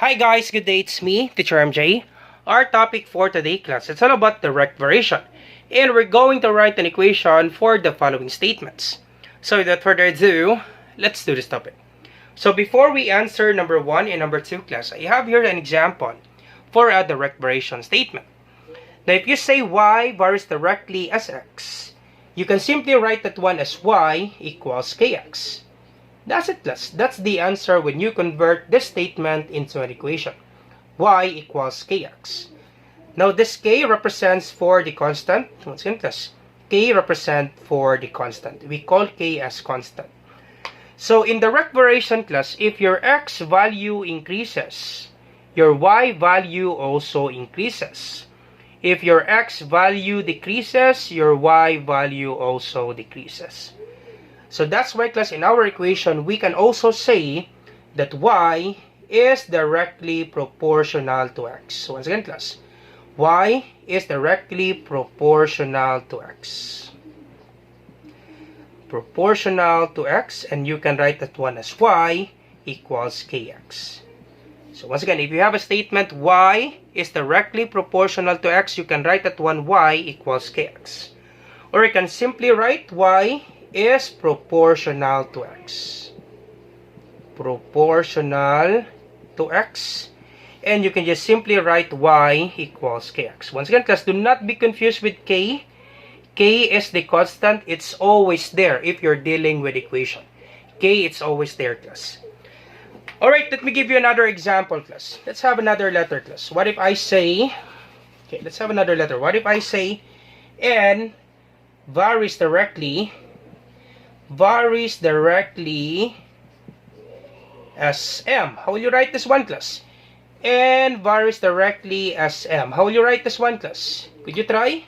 Hi guys, good day, it's me, Teacher MJ. Our topic for today class, it's all about direct variation. And we're going to write an equation for the following statements. So without further ado, let's do this topic. So before we answer number 1 and number 2 class, I have here an example for a direct variation statement. Now if you say y varies directly as x, you can simply write that one as y equals kx. That's it, class. That's the answer when you convert this statement into an equation. Y equals kx. Now this k represents for the constant. Once again, class, k represent for the constant. We call k as constant. So in direct variation, class, if your x value increases, your y value also increases. If your x value decreases, your y value also decreases. So that's why, class, in our equation, we can also say that y is directly proportional to x. So once again, class, y is directly proportional to x. Proportional to x, and you can write that one as y equals kx. So once again, if you have a statement y is directly proportional to x, you can write that one y equals kx. Or you can simply write y is proportional to x. Proportional to x. And you can just simply write y equals kx. Once again, class, do not be confused with k. K is the constant. It's always there if you're dealing with equation. K, it's always there, class. Alright, let me give you another example, class. Let's have another letter, class. What if I say... Okay, let's have another letter. What if I say n varies directly as m. How will you write this one, class? N varies directly as m. How will you write this one, class? Could you try?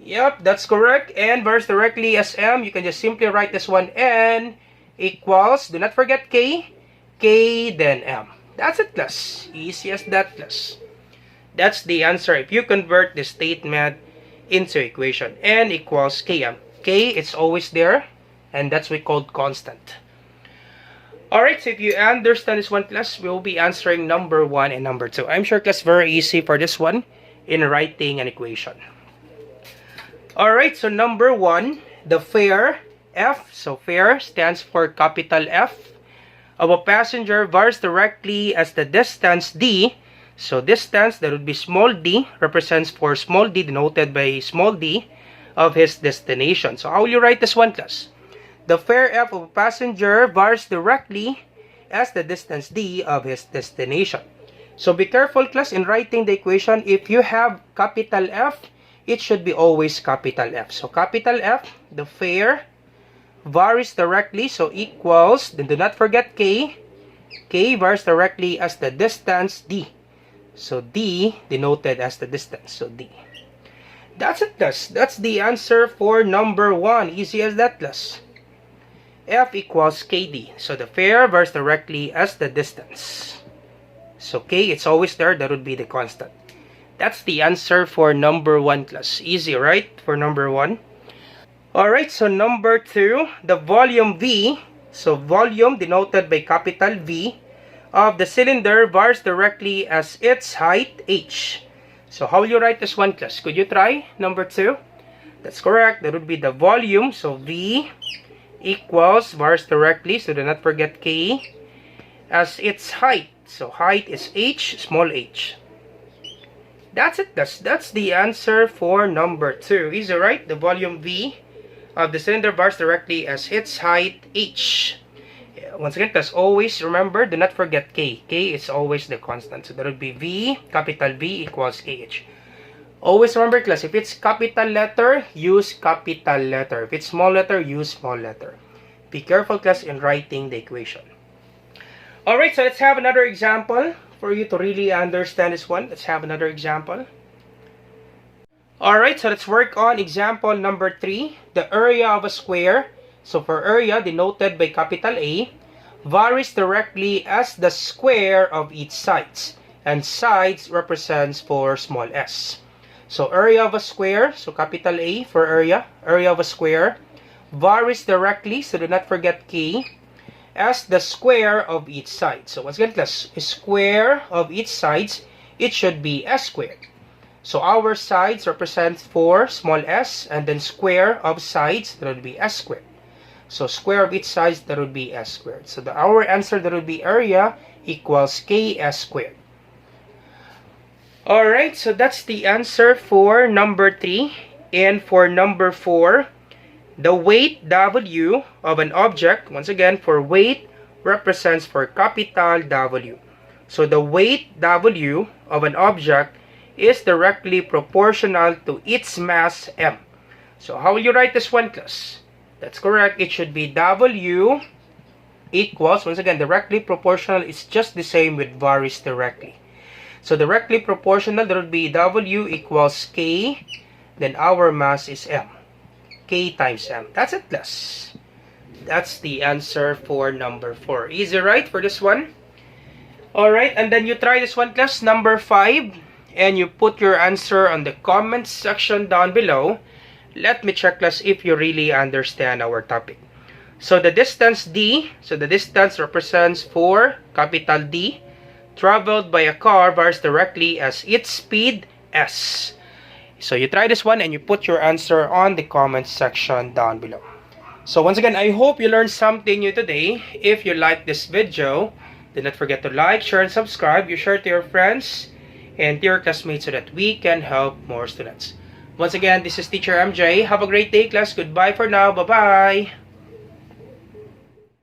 Yep, that's correct. N varies directly as m. You can just simply write this one. N equals, do not forget k. K then m. That's it, class. Easy as that, class. That's the answer if you convert the statement into equation. N equals km. K, it's always there. And that's what we call constant. Alright, so if you understand this one, class, we'll be answering number 1 and number 2. I'm sure, class, very easy for this one in writing an equation. Alright, so number 1, the fare F, so fare stands for capital F, of a passenger varies directly as the distance d. So distance, that would be small d, represents for small d, denoted by small d, of his destination. So how will you write this one, class? The fare F of a passenger varies directly as the distance d of his destination. So be careful, class, in writing the equation. If you have capital F, it should be always capital F. So capital F, the fare varies directly, so equals, then do not forget k. K varies directly as the distance d. So d denoted as the distance, so d. That's it, class. That's the answer for number 1. Easy as that, class. F equals kd. So the fare varies directly as the distance. So k, it's always there. That would be the constant. That's the answer for number 1, class. Easy, right? For number 1. Alright, so number 2, the volume V. So volume denoted by capital V of the cylinder varies directly as its height h. So how will you write this one, class? Could you try number 2? That's correct. That would be the volume. So V equals varies directly. So do not forget k as its height. So height is h, small h. That's it. That's the answer for number 2. Is it right? The volume V of the cylinder varies directly as its height h. Once again, class, always remember, do not forget k. K is always the constant. So that would be V, capital V equals kh. Always remember, class, if it's capital letter, use capital letter. If it's small letter, use small letter. Be careful, class, in writing the equation. Alright, so let's have another example for you to really understand this one. Let's have another example. Alright, so let's work on example number 3. The area of a square. So for area, denoted by capital A, varies directly as the square of each sides. And sides represents for small s. So area of a square, so capital A for area of a square, varies directly, so do not forget k, as the square of each side. So once again, class, square of each sides, it should be s squared. So our sides represent 4 small s, and then square of sides, that would be s squared. So square of each side, that would be s squared. So our answer, that would be area equals ks squared. Alright, so that's the answer for number 3. And for number 4, the weight W of an object, once again, for weight represents for capital W. So the weight W of an object is directly proportional to its mass M. So how will you write this one, class? That's correct. It should be W equals, once again, directly proportional is just the same with varies directly. So directly proportional, that would be W equals K, then our mass is M. K times M. That's it, class. That's the answer for number 4. Easy, right, for this one? Alright, and then you try this one, class, number 5, and you put your answer on the comments section down below. Let me check, class, if you really understand our topic. So the distance D, so the distance represents for capital D, traveled by a car varies directly as its speed S. So you try this one and you put your answer on the comments section down below. So once again, I hope you learned something new today. If you like this video, do not forget to like, share, and subscribe. You share to your friends and to your classmates so that we can help more students. Once again, this is Teacher MJ. Have a great day, class. Goodbye for now. Bye-bye.